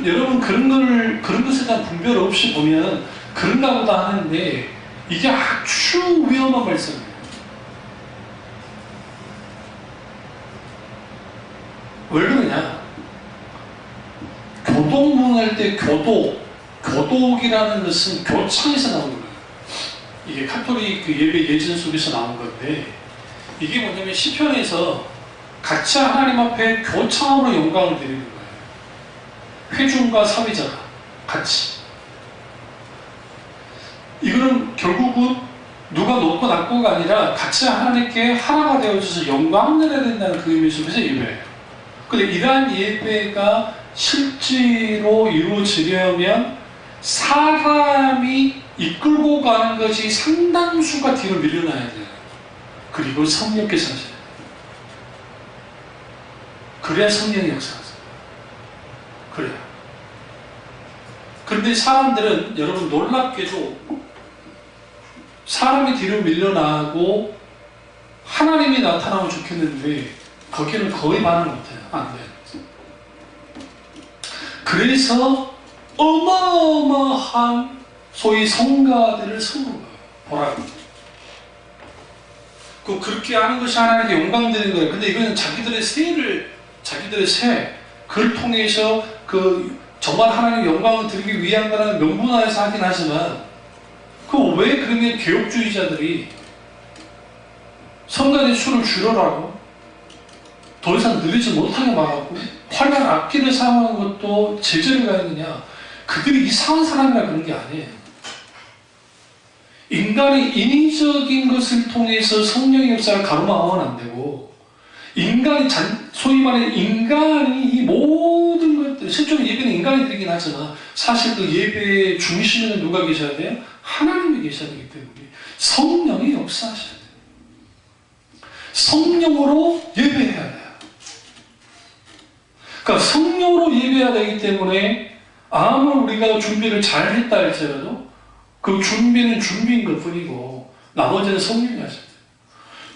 여러분 그런 것에 대한 분별 없이 보면 그런가 보다 하는데 이게 아주 위험한 말씀이에요. 왜 그러냐? 교동문할 때 교독이라는 것은 교창에서 나온 거예요. 이게 카톨릭 그 예배 예전 속에서 나온 건데 이게 뭐냐면 시편에서 같이 하나님 앞에 교창으로 영광을 드리는 거예요. 회중과 사위자가 같이. 이거는 결국은 누가 높고 낮고가 아니라 같이 하나님께 하나가 되어져서 영광을 내야 된다는 그 의미 속에서 예배예요. 근데 이러한 예배가 실제로 이루어지려면 사람이 이끌고 가는 것이 상당수가 뒤로 밀려나야 돼요. 그리고 성령께서 하셔야 돼요. 그래야 성령이 역사하세요. 그래요. 그런데 사람들은 여러분 놀랍게도 사람이 뒤로 밀려나고 하나님이 나타나면 좋겠는데 거기는 거의 반응 못해요. 안 돼요. 그래서 어마어마한 소위 성가들을 세우는 거예요. 보라고. 그렇게 하는 것이 하나님께 영광 드리는 거예요. 근데 이거는 자기들의 새, 그걸 통해서 정말 하나님 영광을 드리기 위한 거라는 명분하에서 하긴 하지만 왜 그러면 개혁주의자들이 성가대 수를 줄여라고 더 이상 늘리지 못하게 막았고 화려한 악기를 사용하는 것도 제재가 있느냐? 그들이 이상한 사람이라 그런 게 아니에요. 인간이 인위적인 것을 통해서 성령의 역사를 가로막으면 안 되고 소위 말해 인간이 이 모든 것들 실제로 예배는 인간이 드리긴 하지만 사실 그 예배의 중심에는 누가 계셔야 돼요? 하나님이 계셔야 되기 때문에 성령이 역사하셔야 돼요. 성령으로 예배해야 돼요. 그러니까 성령으로 예배해야 되기 때문에 아무리 우리가 준비를 잘 했다 할지라도 그 준비는 준비인 것 뿐이고 나머지는 성령이 하셔야 돼요.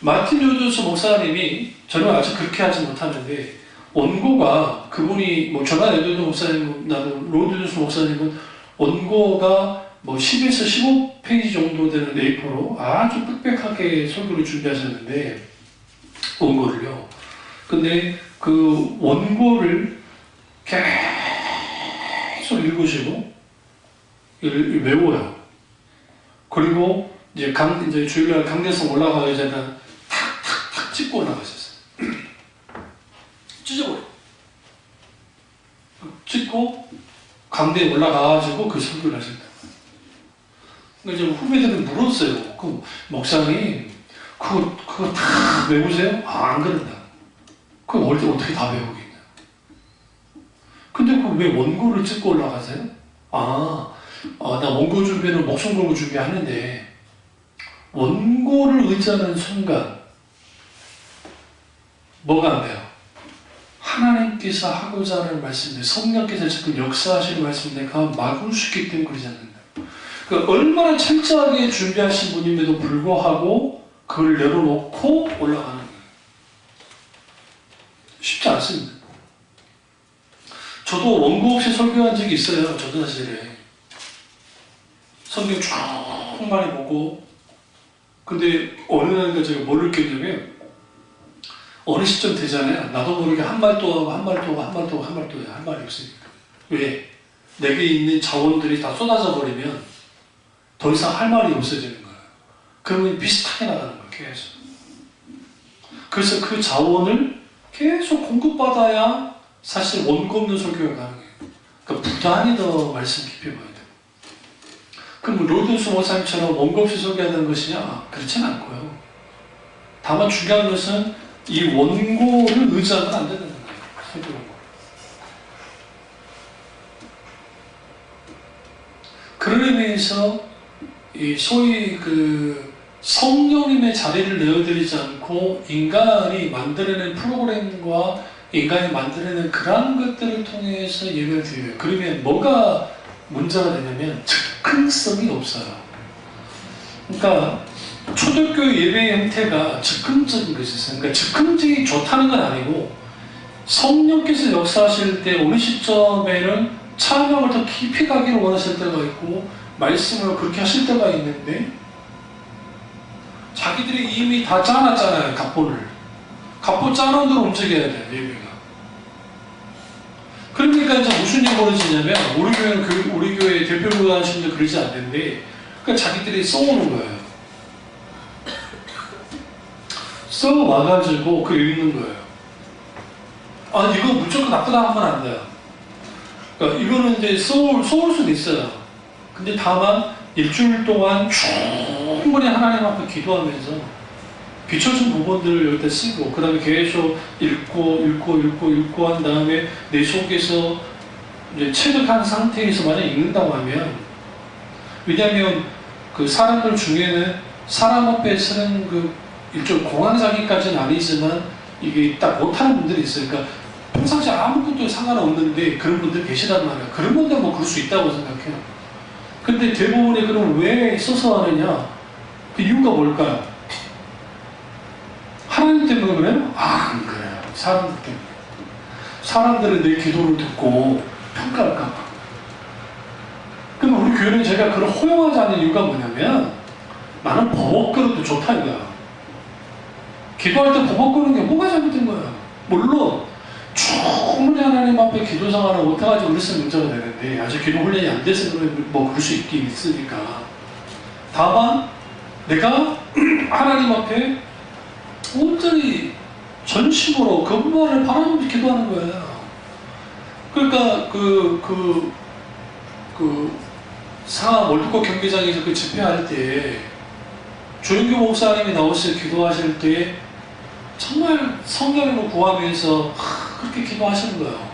마틴 루터스 목사님이 저는 아직 그렇게 하지 못하는데 원고가 그분이 조나 에드워드 목사님 나도 로드스 목사님은 원고가 10에서 15페이지 정도 되는 A4로 아주 빽빽하게 설교를 준비하셨는데 원고를요. 근데 그 원고를 계속 읽으시고 외워요. 그리고 이제 주일날 강대성 올라가기 전에 탁탁탁 찍고 올라가셨어요. 찢어버려. 찍고 강대에 올라가가지고 그 설교를 하신다. 그러니까 이제 후배들은 물었어요. 목사님, 그거 다 외우세요? 안 그런다. 그걸 어떻게 다 외우겠냐. 근데 왜 원고를 찍고 올라가세요? 나 원고 준비는 목숨 걸고 준비하는데 원고를 의지하는 순간 뭐가 안 돼요? 하나님께서 하고자 하는 말씀들, 성령께서 지금 역사하시는 말씀들 내가 막을 수 있기 때문에 그러지 않는다. 그러니까 얼마나 철저하게 준비하신 분임에도 불구하고 그걸 내려놓고 올라가는 거예요. 쉽지 않습니다. 저도 원고 없이 설교한 적이 있어요. 저도 사실에. 성경 쭉 많이 보고 근데 어느 날인가 제가 뭘 느꼈냐면 어느 시점 되잖아요. 나도 모르게 한 말 또 하고 한 말 또 하고 한 말 또 하고 한 말 또 해요. 할 말이 없으니까. 왜? 내게 있는 자원들이 다 쏟아져 버리면 더 이상 할 말이 없어지는 거예요. 그러면 비슷하게 나가는 거예요. 계속. 그래서 그 자원을 계속 공급받아야 사실 원고 없는 설교가 가능해요. 그러니까 부단히 더 말씀 깊이 봐야 돼요. 그럼 로이드 목사님처럼 원고 없이 소개하는 것이냐? 그렇진 않고요. 다만 중요한 것은 이 원고를 의지하면 안 된다는 거예요. 설교 원고. 그런 의미에서 이 소위 그 성령님의 자리를 내어드리지 않고 인간이 만들어낸 프로그램과 인간이 만들어낸 그런 것들을 통해서 예배를 드려요. 그러면 뭐가 문제가 되냐면 즉흥성이 없어요. 그러니까 초대교회 예배의 형태가 즉흥적인 것이 있어요. 그러니까 즉흥적이 좋다는 건 아니고 성령께서 역사하실 때 어느 시점에는 찬양을 더 깊이 가기를 원하실 때가 있고 말씀을 그렇게 하실 때가 있는데 자기들이 이미 다 짜놨잖아요. 각본을. 각본 짜놓은 대로 움직여야 돼요. 예배가. 그러니까 이제 무슨 일이 벌어지냐면 우리 교회 대표로 하신 분 그러지 않는데 그러니까 자기들이 써오는 거예요. 써와가지고 그 읽는 거예요. 아 이거 무조건 나쁘다 하면 안 돼요. 그러니까 이거는 이제 써올 수는 있어요. 근데 다만 일주일 동안 충분히 하나님 앞에 기도하면서 비춰진 부분들을 여기다 쓰고 그 다음에 계속 읽고 한 다음에 내 속에서 이제 체득한 상태에서 만약 읽는다고 하면 왜냐하면 그 사람들 중에는 사람 앞에 서는 그 일종 공황장애까지는 아니지만 이게 딱 못하는 분들이 있어요. 그러니까 평상시에 아무것도 상관없는데 그런 분들 계시단 말이에요. 그런 분들 뭐 그럴 수 있다고 생각해요. 근데 대부분의 그럼 왜 써서 하느냐? 그 이유가 뭘까요? 하나님 때문에 그래요? 아, 안 그래요. 사람들 때문에. 사람들은 내 기도를 듣고 평가할까봐. 그럼 우리 교회는 제가 그걸 허용하지 않는 이유가 뭐냐면 나는 버벅거려도 좋다 이거야. 기도할 때 버벅거리는 게 뭐가 잘못된 거야? 물론 충분히 하나님 앞에 기도 생활을 못해가지고 그랬으면 문제가 되는데 아직 기도 훈련이 안 돼서 뭐 그럴 수 있긴 있으니까 다만 내가 하나님 앞에 온전히 전심으로 그분만을 바라보면서 기도하는 거예요. 그러니까 상암 월드컵 경기장에서 그 집회할 때 조영규 목사님이 나오셔서 기도하실 때 정말 성령으로 구하면서 그렇게 기도하시는 거예요.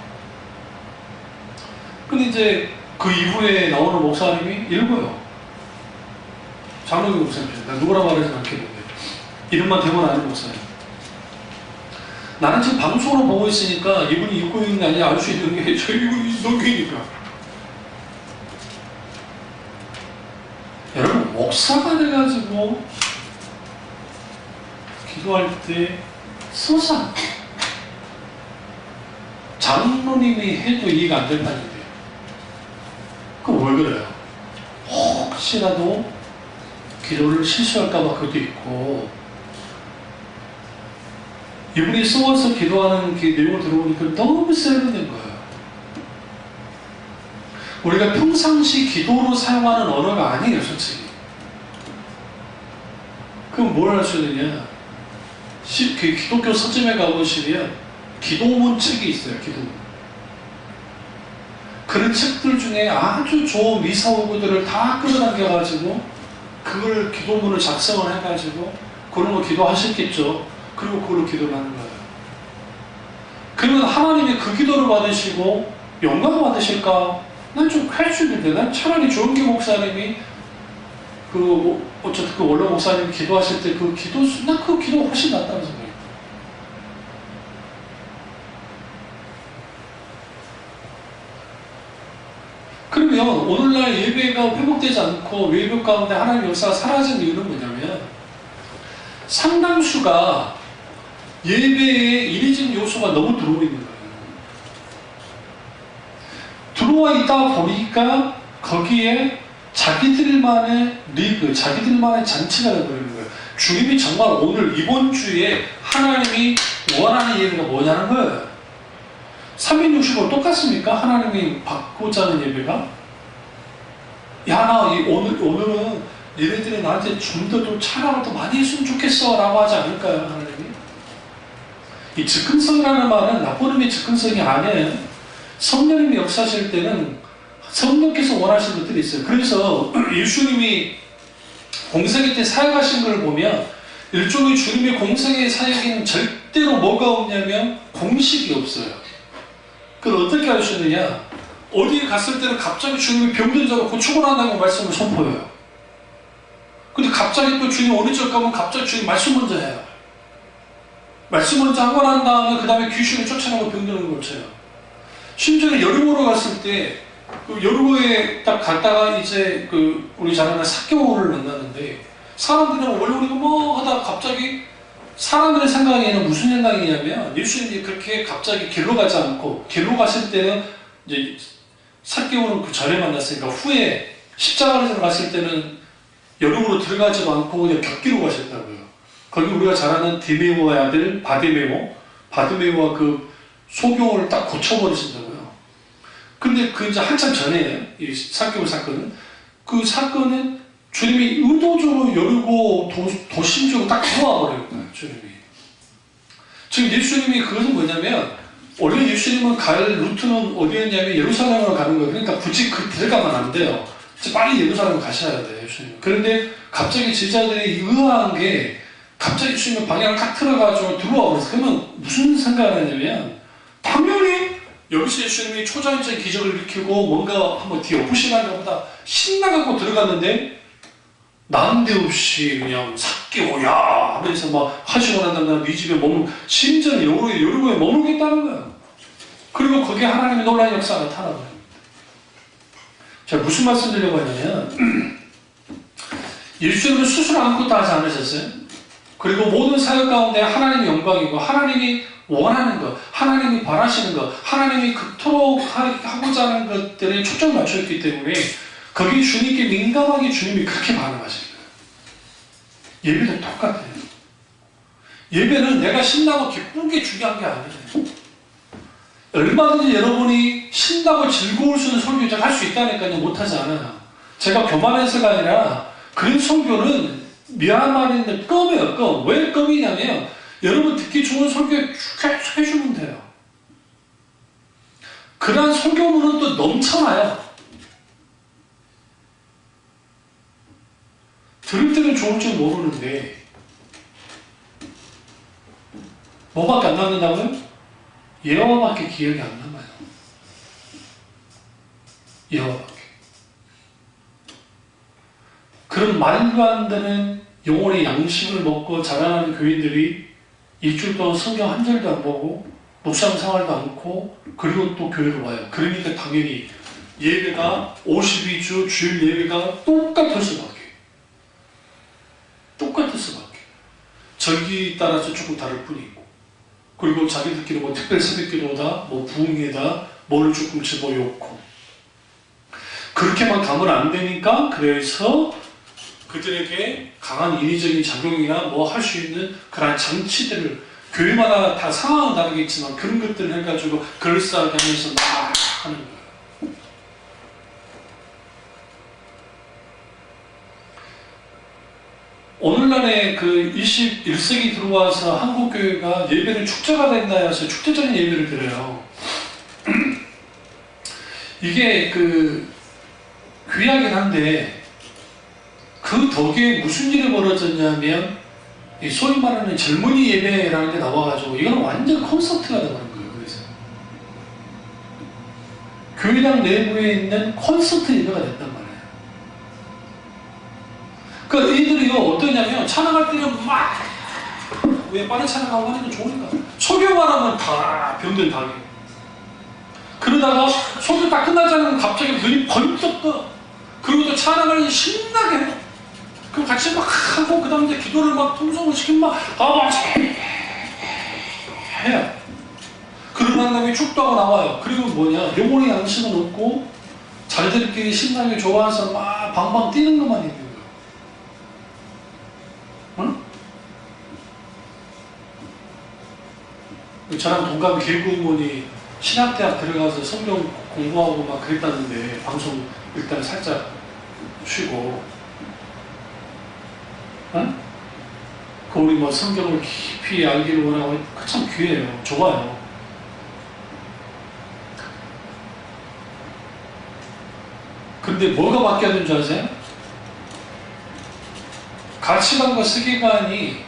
근데 이제 그 이후에 나오는 목사님이 읽어요. 장로교 목사님입니다. 누구라 말하지 않겠는데 이름만 대면 아는 목사님. 나는 지금 방송으로 보고 있으니까 이분이 읽고 있는 게 아니라 알 수 있는 게 저 이분이 녹이니까. 여러분 목사가 돼가지고 기도할 때 서서 장로님이 해도 이해가 안 된다는데 그럼 왜 그래요? 혹시라도 기도를 실수할까봐 그것도 있고 이분이 써와서 기도하는 그 내용을 들어보니까 너무 세련된 거예요. 우리가 평상시 기도로 사용하는 언어가 아니에요, 솔직히. 그럼 뭘 할 수 있느냐? 그 기독교 서점에 가보시면 기도문 책이 있어요, 기도문. 그런 책들 중에 아주 좋은 미사오구들을 다 끌어당겨가지고 그걸 기도문을 작성을 해가지고 그런 거 기도하셨겠죠. 그리고 그걸로 기도를 하는 거예요. 그러면 하나님이 그 기도를 받으시고 영광을 받으실까? 난 좀 퀘스천인데 난 차라리 조은기 목사님이 어쨌든 그 원로 목사님 기도하실 때 그 기도, 난 그 기도가 훨씬 낫다는 생각이에요. 그러면 오늘날 예배가 회복되지 않고 외벽 가운데 하나님의 역사가 사라진 이유는 뭐냐면 상당수가 예배에 이리진 요소가 너무 들어오고 있는 거예요. 들어와 있다 보니까 거기에 자기들만의 리그, 자기들만의 잔치가 되어버리는 거예요. 주님이 정말 오늘 이번 주에 하나님이 원하는 예배가 뭐냐는 거예요. 365 똑같습니까? 하나님이 받고자 하는 예배가? 야, 나 오늘은 얘네들이 나한테 좀 더 찬양을 더 많이 했으면 좋겠어 라고 하지 않을까요? 하나님이? 이 즉흥성이라는 말은 나쁜 의미의 즉흥성이 아니에요. 성령님이 역사하실 때는 성령께서 원하시는 것들이 있어요. 그래서 예수님이 공생애 때 사역하신 걸 보면 일종의 주님의 공생애 사역에는 절대로 뭐가 없냐면 공식이 없어요. 그걸 어떻게 하셨느냐? 어디에 갔을 때는 갑자기 주님이 병든 자를 고치고 난다고 말씀을 선포해요. 근데 갑자기 또 주님 어느 쪽 가면 갑자기 주님 말씀 먼저 해요. 말씀 먼저 하고 난 다음에 그 다음에 귀신을 쫓아내고 병드는 걸 고쳐요. 심지어 여리고로 갔을 때 그 여리고에 딱 갔다가 이제 그 우리 잘 아는 삭개오를 만나는데 사람들은 원래 우리가 뭐 하다가 갑자기 사람들의 생각에는 무슨 생각이냐면 예수님이 그렇게 갑자기 길로 가지 않고 길로 갔을 때는 이제 삭개오는 그 전에 만났으니까 후에 십자가로 갔을 때는 여름으로 들어가지도 않고 그냥 곁기로 가셨다고요. 거기 우리가 잘 아는 디메오의 아들 바드메오와 그 소경을 딱 고쳐버리신다고요. 근데 그 이제 한참 전에요. 이 삭개오 사건은. 그 사건은 주님이 의도적으로 열고 도심적으로 딱 들어와 버려요. 주님이. 지금 예수님이 그것은 뭐냐면 원래 예수님은 갈 루트는 어디였냐면 예루살렘으로 가는 거예요. 그러니까 굳이 그 들어가면 안 돼요. 빨리 예루살렘 가셔야 돼요. 예수님. 그런데 갑자기 제자들이 의아한 게 갑자기 예수님이 방향을 딱 틀어가지고 들어와 버렸어요. 그러면 무슨 생각을 하냐면 당연히 여기서 예수님이 초자연적인 기적을 일으키고 뭔가 한번 뒤에 엎으시라는 것보다 신나갖고 들어갔는데 난데없이 그냥 삭개오야 하면서 막 하시고 난 다음에 네 집에 심지어 여리고에 머물겠다는 거예요. 그리고 거기에 하나님의 놀라운 역사가 나타나거든요. 자, 무슨 말씀 드리려고 하냐면 예수님은 스스로 아무것도 하지 않으셨어요. 그리고 모든 사역 가운데 하나님의 영광이고 하나님이 원하는 것, 하나님이 바라시는 것, 하나님이 그토록 하고자 하는 것들에 초점을 맞춰있기 때문에 거기에 주님께 민감하게 주님이 그렇게 반응하시는 거예요. 예배도 똑같아요. 예배는 내가 신나고 기쁜 게 중요한 게 아니에요. 얼마든지 여러분이 신나고 즐거울 수 있는 설교 제가 할 수 있다니까요. 못하지 않아요. 제가 교만해서가 아니라 그런 설교는 미안한 말인데 껌이에요. 껌. 왜 껌이냐면 여러분 듣기 좋은 설교 계속 해주면 돼요. 그러한 설교문은 또 넘쳐나요. 들을 때는 좋을 줄 모르는데 뭐밖에 안 남는다고요? 예화밖에 기억이 안 남아요. 예화밖에. 그런 말도 안 되는 영혼의 양식을 먹고 자라나는 교인들이 일주일 동안 성경 한 절도 안 보고 묵상 생활도 않고 그리고 또 교회로 와요. 그러니까 당연히 예배가 52주 주일 예배가 똑같을 수밖에. 똑같을 수밖에. 절기 따라서 조금 다를 뿐이고. 그리고 자기들끼리 뭐 특별 새벽기도다, 뭐 부흥회다, 뭐를 조금 집어넣고. 그렇게만 가면 안 되니까 그래서 그들에게 강한 인위적인 작용이나 뭐 할 수 있는 그런 장치들을 교회마다 다 상황은 다르겠지만 그런 것들을 해가지고 그럴싸하게 하면서 막 하는 거예요. 오늘날에 그 21세기 들어와서 한국교회가 예배를 축제가 된다 해서 축제적인 예배를 드려요. 이게 그 귀하긴 한데 그 덕에 무슨 일이 벌어졌냐면 소위 말하는 젊은이 예배라는 게 나와가지고 이거는 완전 콘서트가 되는 거예요. 그래서 교회당 내부에 있는 콘서트 예배가 됐단 말이에요. 그러니까 이들이요 어떠냐면 찬양할 때는 막 왜 빠른 찬양하고 하는 건 좋으니까 소개만 하면 다 병든 당해. 그러다가 소개 딱 끝나자면 갑자기 눈이 번쩍 떠. 그리고 또 찬양을 신나게 해. 그럼 같이 막 하고 그 다음에 기도를 막 통성을 시키면 막 해요. 그러고 난 다음에 축도하고 나와요. 그리고 뭐냐 영혼의 양식은 없고 자기들끼리 신나게 좋아해서 막 방방 뛰는 것만 있는 거예요. 응? 저랑 동갑 길구문이 신학대학 들어가서 성경 공부하고 막 그랬다는데 방송 일단 살짝 쉬고 응? 그 우리 뭐 성경을 깊이 알기를 원하고 그 참 귀해요. 좋아요. 근데 뭐가 바뀌었는 줄 아세요? 가치관과 세계관이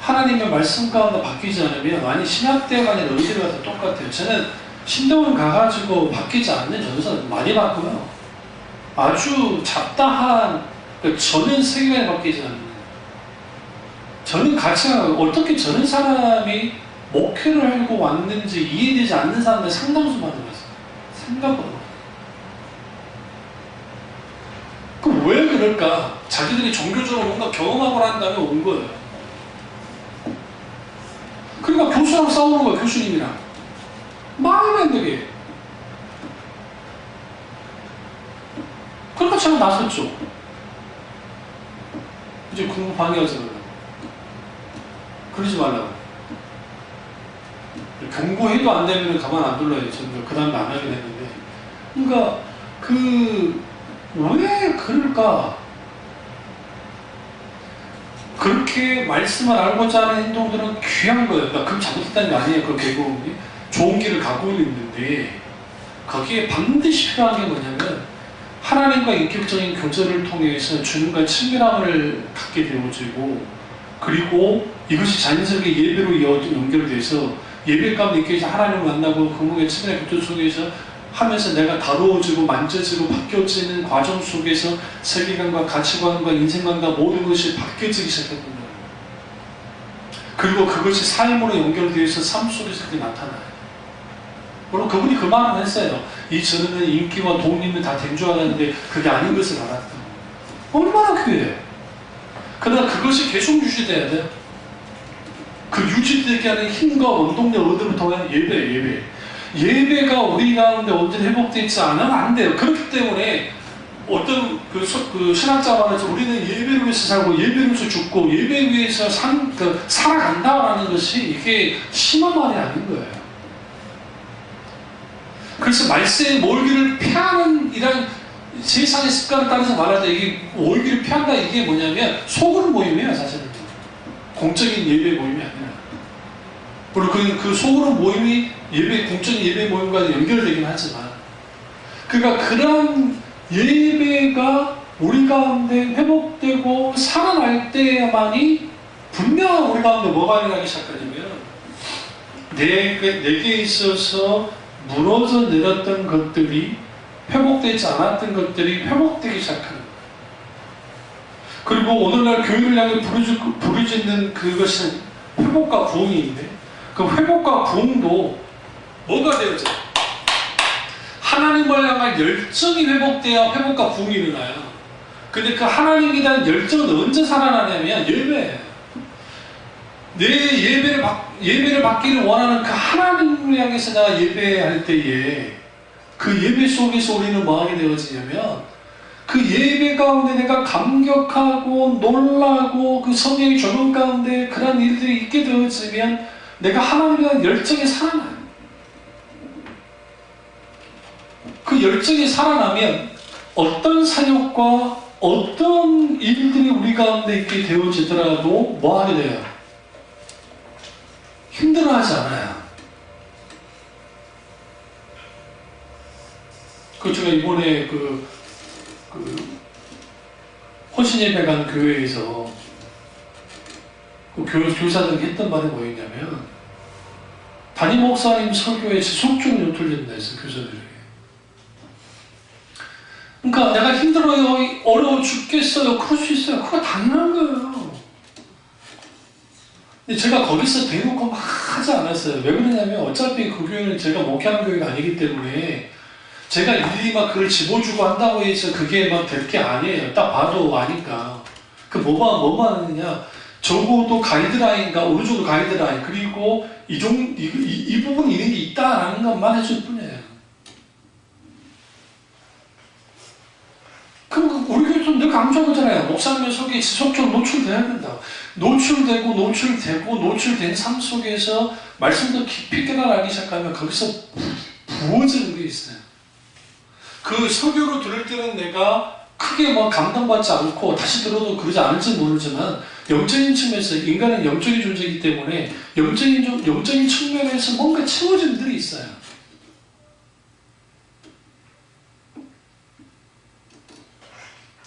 하나님의 말씀 가운데 바뀌지 않으면 아니 신학대가 아니라 의지가 다 똑같아요. 저는 신동을 가가지고 바뀌지 않는 전도사 많이 봤고요. 아주 잡다한 저는 세계관이 바뀌지 않는 저는 가치가 어떻게 저런 사람이 목회를 하고 왔는지 이해되지 않는 사람들 상당수 만나봤어요. 생각보다. 그럼 왜 그럴까? 자기들이 종교적으로 뭔가 경험하고 난 다음에 온 거예요. 그러니까 교수랑 싸우는 거야, 교수님이랑. 말이 안 되게. 그러니까 제가 나섰죠. 이제 공부 방해하지 말라고. 그러지 말라고. 경고해도 안 되면 가만 안 둘러요. 저는 그 다음에 안 하게 됐는데. 그러니까 왜 그럴까? 그렇게 말씀을 알고자 하는 행동들은 귀한 거예요. 그러니까 그럼 잘못했다는 게 아니에요. 그 결국 좋은 길을 가고 있는데 거기에 반드시 필요한 게 뭐냐면 하나님과 인격적인 교제를 통해서 주님과 친밀함을 갖게 되어지고 그리고 이것이 자연스럽게 예배로 연결돼서 예배 가운데 이렇게 하나님을 만나고 그분의 친밀한 교제 속에서 하면서 내가 다루어지고 만져지고 바뀌어지는 과정 속에서 세계관과 가치관과 인생관과 모든 것이 바뀌어지기 시작했던 거예요. 그리고 그것이 삶으로 연결되어서 삶 속에서 그게 나타나요. 물론 그분이 그 말은 했어요. 이 전에는 인기와 독립은 다 된 줄 알았는데 그게 아닌 것을 알았다. 얼마나 귀해요. 그러나 그것이 계속 유지돼야 돼요. 그 유지되게 하는 힘과 원동력 얻음을 통한 예배가 우리 가운데 온전히 회복되어 있지 않으면 안 돼요. 그렇기 때문에 어떤 그 신학자 말하죠. 우리는 예배를 위해서 살고 예배를 위해서 죽고 예배 위해서 살아간다라는 것이 이게 심한 말이 아닌 거예요. 그래서 말세의 몰기를 피하는 이런 세상의 습관을 따라서 말하자 이게 몰기를 피한다 이게 뭐냐면 소그룹 모임이에요. 사실은 공적인 예배 모임이 아니라 물론 그 소그룹 모임이 공적인 예배 모임과 연결되긴 하지만 그러니까 그런 예배가 우리 가운데 회복되고 살아날 때만이 분명한 우리 가운데 뭐가 일어나기 시작하냐면 내게 있어서 무너져 내렸던 것들이 회복되지 않았던 것들이 회복되기 시작하는 거예요. 그리고 오늘날 교회를 향해 부르짖는 그것은 회복과 부흥인데 그 회복과 부흥도 뭐가 되어져? 하나님을 향한 열정이 회복돼야 회복과 부흥이 일어나요. 근데 그 하나님에 대한 열정은 언제 살아나냐면 예배예요. 내 예배를 받기를 원하는 그 하나님을 향해서 내가 예배할 때에 그 예배 속에서 우리는 뭐 하게 되어지냐면 그 예배 가운데 내가 감격하고 놀라고 그 성령의 조명 가운데 그런 일들이 있게 되어지면 내가 하나님에 대한 열정이 살아나요. 그 열정이 살아나면 어떤 사역과 어떤 일들이 우리 가운데 있게 되어지더라도 뭐 하게 돼요? 힘들어하지 않아요. 제가 이번에 혼신예배 간 교회에서 교사들이 했던 말이 뭐였냐면 담임 목사님 설교에 지속적으로 노출된다 했어요. 교사들이. 그러니까 내가 힘들어요, 어려워 죽겠어요, 그럴 수 있어요. 그거 당연한 거예요. 근데 제가 거기서 대놓고 막 하지 않았어요. 왜 그러냐면 어차피 그 교회는 제가 목회하는 교회가 아니기 때문에 제가 일일이 막 그걸 집어주고 한다고 해서 그게 막 될 게 아니에요. 딱 봐도 아니까. 뭐만 하느냐. 적어도 가이드라인과 어느 정도 가이드라인 그리고 이 부분이 이런 게 있다라는 것만 해줄 뿐이에요. 그럼 우리 교회에서 늘 강조하잖아요. 목사님의 설교에 지속적으로 노출돼야 된다. 노출된 삶 속에서 말씀도 깊이 깨달아가기 시작하면 거기서 부어지는 게 있어요. 그 설교로 들을 때는 내가 크게 감동받지 않고 다시 들어도 그러지 않을지 모르지만 영적인 측면에서 인간은 영적인 존재이기 때문에 영적인 측면에서 뭔가 채워진 들이 있어요.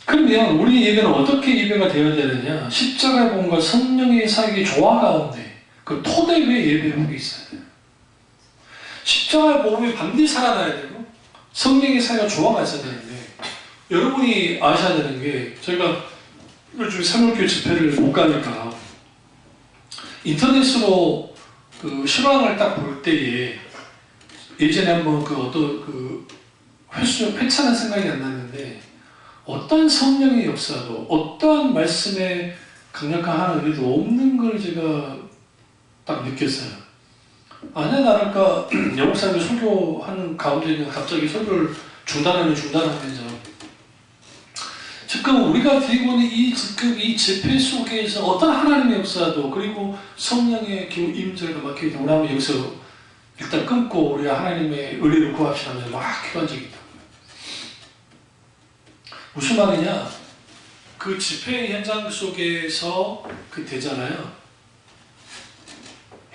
그러면 우리 예배는 어떻게 예배가 되어야 되느냐? 십자가의 몸과 성령의 사역의 조화 가운데 그 토대의 예배 회복이 있어야 돼요. 십자가의 몸이 반드시 살아나야 되고 성령의 사역과 조화가 있어야 되는데 여러분이 아셔야 되는 게 저희가 요즘 새물교회 집회를 못 가니까 인터넷으로 그 실황을 딱 볼 때에 예전에 한번 그 어떤 그 회차는 생각이 안 났는데 어떤 성령의 역사도 어떠한 말씀에 강력한 하나님 의도 없는 걸 제가 딱 느꼈어요. 아냐 다를까 영국 사람이 설교하는 가운데 갑자기 설교를 중단하면서 지금 우리가 드리고 있는 이 집회 속에서 어떤 하나님의 역사도 그리고 성령의 임재가 막히기 때문에 우리 한번 여기서 일단 끊고 우리가 하나님의 은혜를 구합시다 하면서 막 기도한 적이 있다고요. 무슨 말이냐? 그 집회 현장 속에서 그 되잖아요.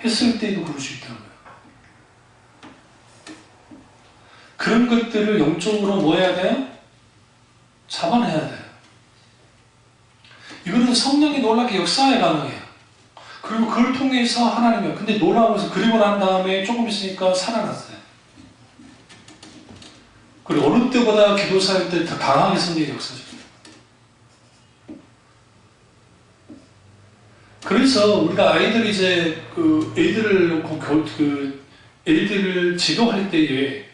했을 때도 그럴 수 있다고요. 그런 것들을 영적으로 뭐 해야 돼요? 잡아내야 돼요. 이거는 성령이 놀랍게 역사에 가능해요. 그리고 그걸 통해서 하나님이요. 근데 놀라우면서 그리고 난 다음에 조금 있으니까 살아났어요. 그리고 어느 때보다 기도 사역 때 더 강하게 성령의 역사죠. 그래서 우리가 아이들 이제 그 애들을 지도할 때에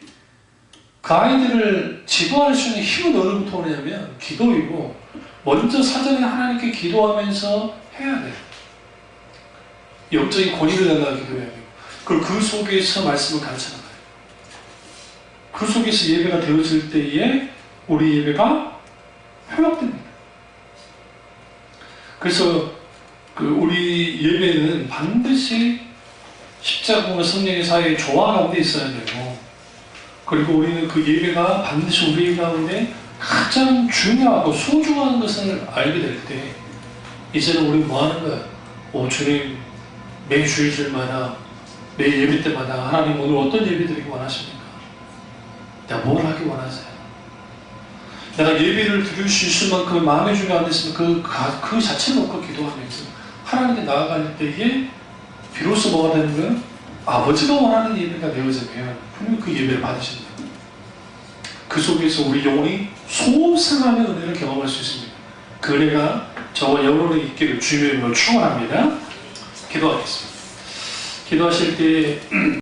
그 아이들을 지도할 수 있는 힘은 어디부터 오냐면 기도이고 먼저 사전에 하나님께 기도하면서 해야 돼요. 영적인 권위를 달라고 기도해야 돼요. 그리고 그 속에서 말씀을 가르쳐 나가요. 그 속에서 예배가 되어질 때에 우리 예배가 회복됩니다. 그래서 그 우리 예배는 반드시 십자가와 성령의 사이에 조화 가운데 있어야 되고 그리고 우리는 그 예배가 반드시 우리 가운데 가장 중요하고 소중한 것을 알게 될 때 이제는 우리 뭐 하는 거야? 주님 매 주일마다 매 예배 때마다 하나님 오늘 어떤 예배 드리기 원하십니까? 내가 뭘 하기 원하세요? 내가 예배를 드릴 수 있을 만큼 마음의 준비가 안 됐으면 그 자체를 놓고 기도하면서 하나님께 나아갈 때에 비로소 뭐가 되는 거예요? 아버지가 원하는 예배가 되어지면 분명히 그 예배를 받으신다. 그 속에서 우리 영혼이 소생하는 은혜를 경험할 수 있습니다. 그 은혜가 저와 여러분에 있기를 주님의 이름으로 축원합니다. 기도하겠습니다. 기도하실 때